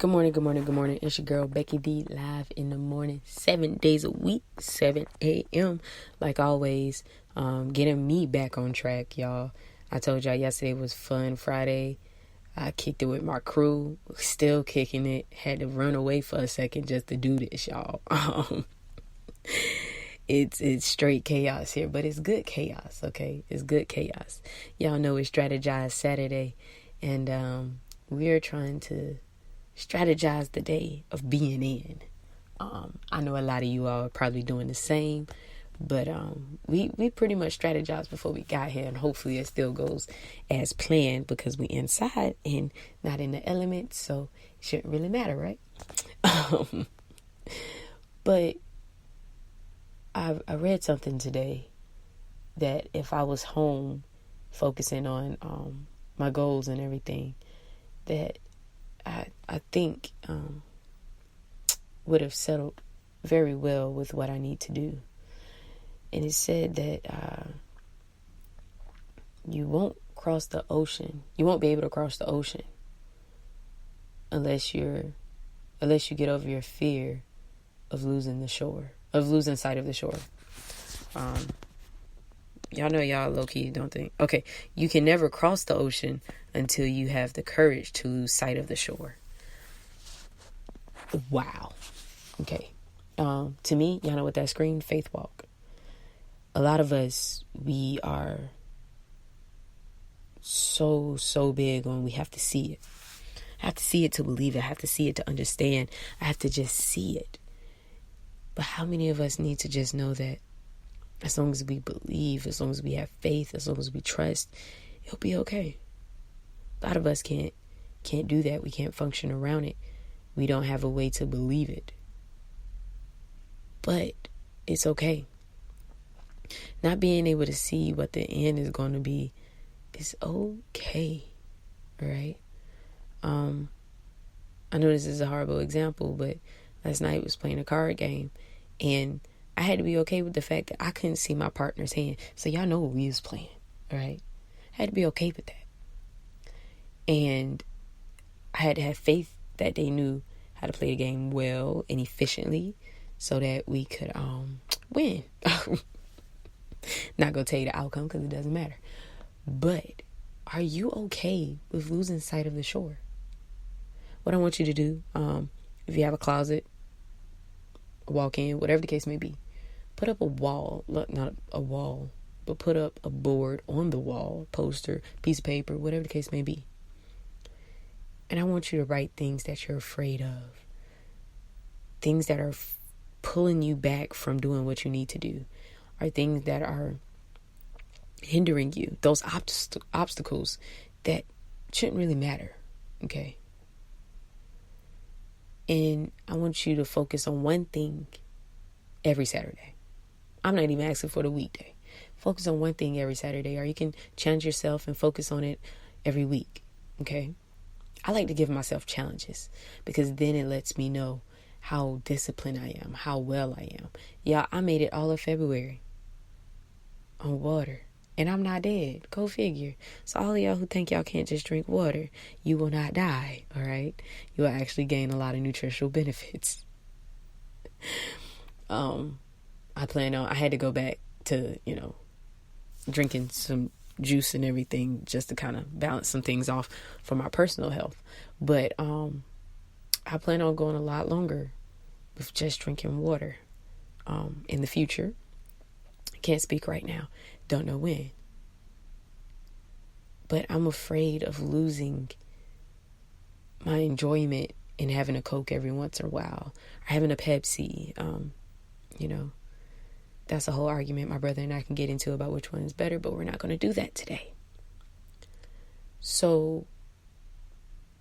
Good morning, good morning, good morning. It's your girl, Becky D, live in the morning, 7 days a week, 7 a.m. Like always, getting me back on track, y'all. I told y'all yesterday was Fun Friday. I kicked it with my crew, still kicking it. Had to run away for a second just to do this, y'all. It's straight chaos here, but it's good chaos, okay? It's good chaos. Y'all know it's Strategize Saturday, and we're trying to strategize the day of being in. I know a lot of you all are probably doing the same, but we pretty much strategized before we got here, and hopefully it still goes as planned because we inside and not in the elements, so it shouldn't really matter, right? But I read something today that if I was home focusing on my goals and everything, that I think would have settled very well with what I need to do. And it said that you won't cross the ocean. You won't be able to cross the ocean unless you get over your fear of losing sight of the shore. Y'all know y'all low-key don't think. Okay, you can never cross the ocean until you have the courage to lose sight of the shore. Wow. Okay. To me, y'all know what that screamed? Faith walk. A lot of us, we are so big on we have to see it. I have to see it to believe it. I have to see it to understand. I have to just see it. But how many of us need to just know that as long as we believe, as long as we have faith, as long as we trust, it'll be okay. A lot of us can't do that. We can't function around it. We don't have a way to believe it. But it's okay. Not being able to see what the end is going to be is okay. All right? I know this is a horrible example, but last night I was playing a card game, and I had to be okay with the fact that I couldn't see my partner's hand. So y'all know what we was playing, all right? I had to be okay with that. And I had to have faith that they knew how to play the game well and efficiently so that we could win. Not going to tell you the outcome because it doesn't matter. But are you okay with losing sight of the shore? What I want you to do, if you have a closet, a walk-in, whatever the case may be, put up a wall, not a wall, but put up a board on the wall, poster, piece of paper, whatever the case may be. And I want you to write things that you're afraid of, things that are pulling you back from doing what you need to do, or things that are hindering you, those obstacles that shouldn't really matter, okay? And I want you to focus on one thing every Saturday. I'm not even asking for the weekday. Focus on one thing every Saturday, or you can challenge yourself and focus on it every week, okay? I like to give myself challenges because then it lets me know how disciplined I am, how well I am. Yeah, I made it all of February on water, and I'm not dead. Go figure. So all of y'all who think y'all can't just drink water, you will not die, all right? You will actually gain a lot of nutritional benefits. I had to go back to, drinking some juice and everything just to kind of balance some things off for my personal health. But I plan on going a lot longer with just drinking water in the future. Can't speak right now. Don't know when. But I'm afraid of losing my enjoyment in having a Coke every once in a while, or having a Pepsi. That's a whole argument my brother and I can get into about which one is better, but we're not going to do that today. So,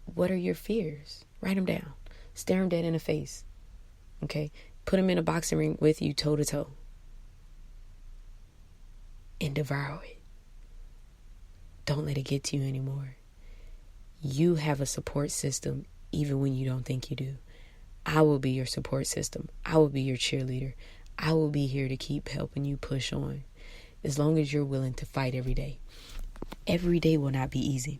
what are your fears? Write them down. Stare them dead in the face. Okay? Put them in a boxing ring with you toe to toe. And devour it. Don't let it get to you anymore. You have a support system even when you don't think you do. I will be your support system. I will be your cheerleader. I will be here to keep helping you push on as long as you're willing to fight every day. Every day will not be easy.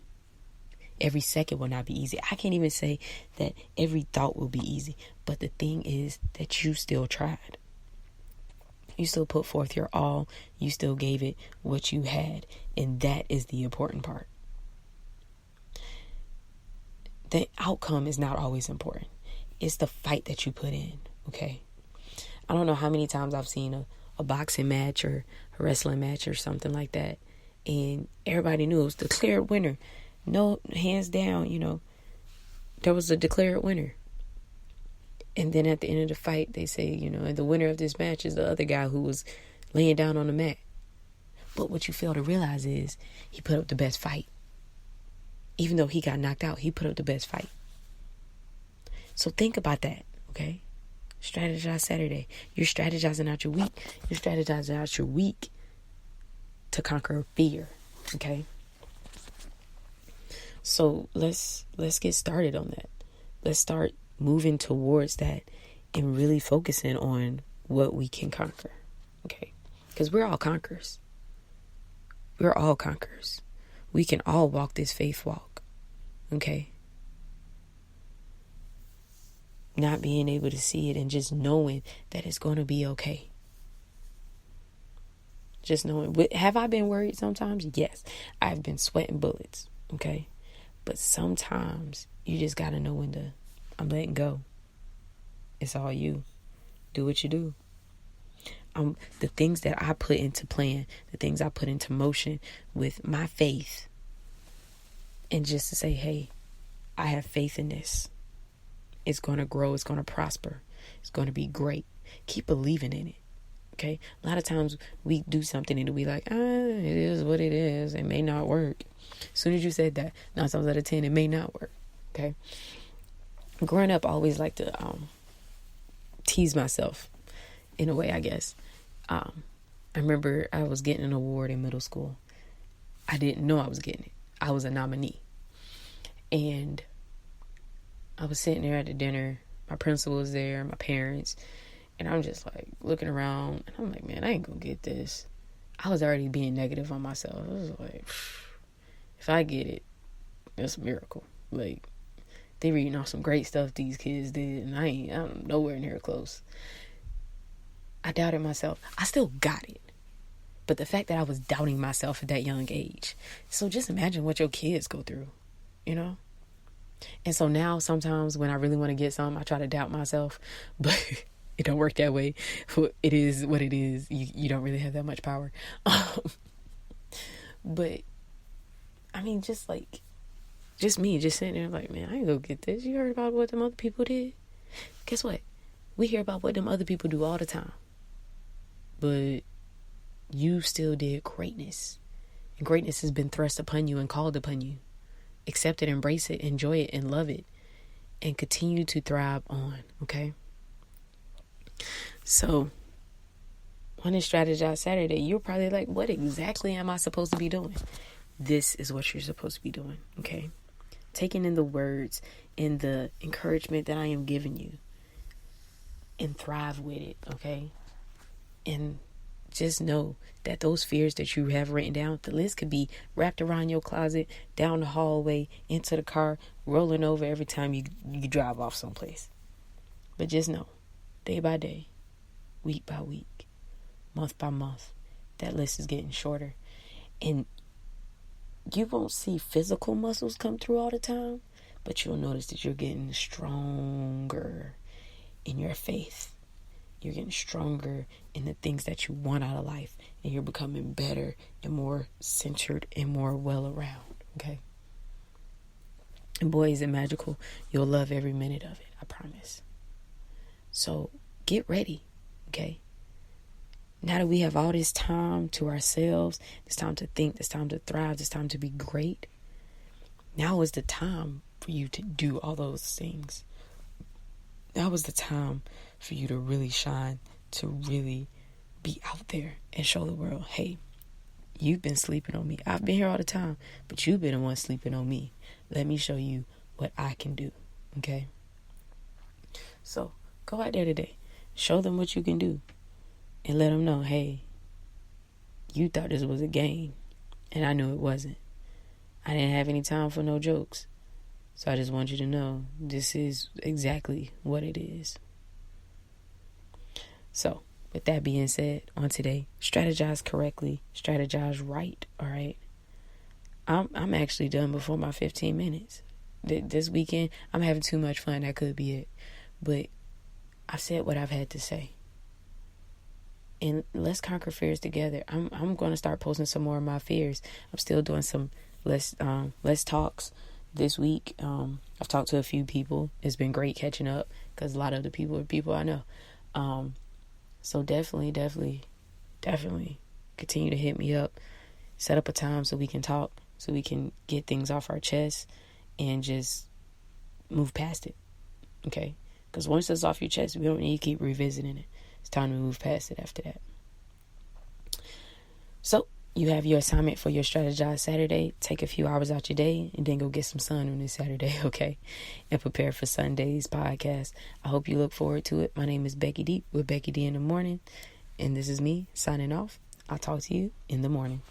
Every second will not be easy. I can't even say that every thought will be easy. But the thing is that you still tried. You still put forth your all. You still gave it what you had. And that is the important part. The outcome is not always important. It's the fight that you put in, okay? I don't know how many times I've seen a boxing match or a wrestling match or something like that. And everybody knew it was the declared winner. No, hands down, there was a declared winner. And then at the end of the fight, they say, and the winner of this match is the other guy who was laying down on the mat. But what you fail to realize is he put up the best fight. Even though he got knocked out, he put up the best fight. So think about that, okay? Strategize Saturday. You're strategizing out your week. You're strategizing out your week to conquer fear, okay? So let's get started on that. Let's start moving towards that and really focusing on what we can conquer, okay? Because we're all conquerors. We're all conquerors. We can all walk this faith walk, okay? Not being able to see it and just knowing that it's going to be okay. Just knowing. Have I been worried sometimes? Yes. I've been sweating bullets, okay? But sometimes you just got to know when I'm letting go. It's all you. Do what you do. The things that I put into plan, the things I put into motion with my faith, and just to say, hey, I have faith in this. It's going to grow. It's going to prosper. It's going to be great. Keep believing in it. Okay? A lot of times we do something and we like, it is what it is. It may not work. As soon as you said that, 9 times out of 10, it may not work. Okay? Growing up, I always like to tease myself in a way, I guess. I remember I was getting an award in middle school. I didn't know I was getting it. I was a nominee. And I was sitting there at the dinner. My principal was there, my parents. And I'm just like looking around. And I'm like, man, I ain't going to get this. I was already being negative on myself. I was like, if I get it, it's a miracle. Like, they reading off some great stuff these kids did. And I'm nowhere near close. I doubted myself. I still got it. But the fact that I was doubting myself at that young age. So just imagine what your kids go through, And so now sometimes when I really want to get something, I try to doubt myself. But it don't work that way. It is what it is. You don't really have that much power. But, I mean, just me, just sitting there like, man, I ain't gonna get this. You heard about what them other people did? Guess what? We hear about what them other people do all the time. But you still did greatness. And greatness has been thrust upon you and called upon you. Accept it, embrace it, enjoy it, and love it. And continue to thrive on, okay? So, on this Strategize Saturday, you're probably like, what exactly am I supposed to be doing? This is what you're supposed to be doing, okay? Taking in the words and the encouragement that I am giving you. And thrive with it, okay? And just know that those fears that you have written down, the list could be wrapped around your closet, down the hallway, into the car, rolling over every time you drive off someplace. But just know, day by day, week by week, month by month, that list is getting shorter. And you won't see physical muscles come through all the time, but you'll notice that you're getting stronger in your faith. You're getting stronger in the things that you want out of life. And you're becoming better and more centered and more well around. Okay? And boy, is it magical. You'll love every minute of it. I promise. So get ready. Okay? Now that we have all this time to ourselves, this time to think, this time to thrive, this time to be great. Now is the time for you to do all those things. Now was the time for you to really shine, to really be out there and show the world, hey, you've been sleeping on me. I've been here all the time, but you've been the one sleeping on me. Let me show you what I can do, okay? So go out there today. Show them what you can do and let them know, hey, you thought this was a game, and I knew it wasn't. I didn't have any time for no jokes. So I just want you to know this is exactly what it is. So with that being said, on today, strategize correctly, strategize right. All right. I'm actually done before my 15 minutes. This weekend, I'm having too much fun. That could be it. But I've said what I've had to say. And let's conquer fears together. I'm going to start posting some more of my fears. I'm still doing some less talks this week. I've talked to a few people. It's been great catching up because a lot of the people are people I know. So definitely continue to hit me up. Set up a time so we can talk, so we can get things off our chest and just move past it. Okay? Because once it's off your chest, we don't need to keep revisiting it. It's time to move past it after that. So, you have your assignment for your Strategize Saturday. Take a few hours out your day and then go get some sun on this Saturday, okay? And prepare for Sunday's podcast. I hope you look forward to it. My name is Becky D with Becky D in the Morning. And this is me signing off. I'll talk to you in the morning.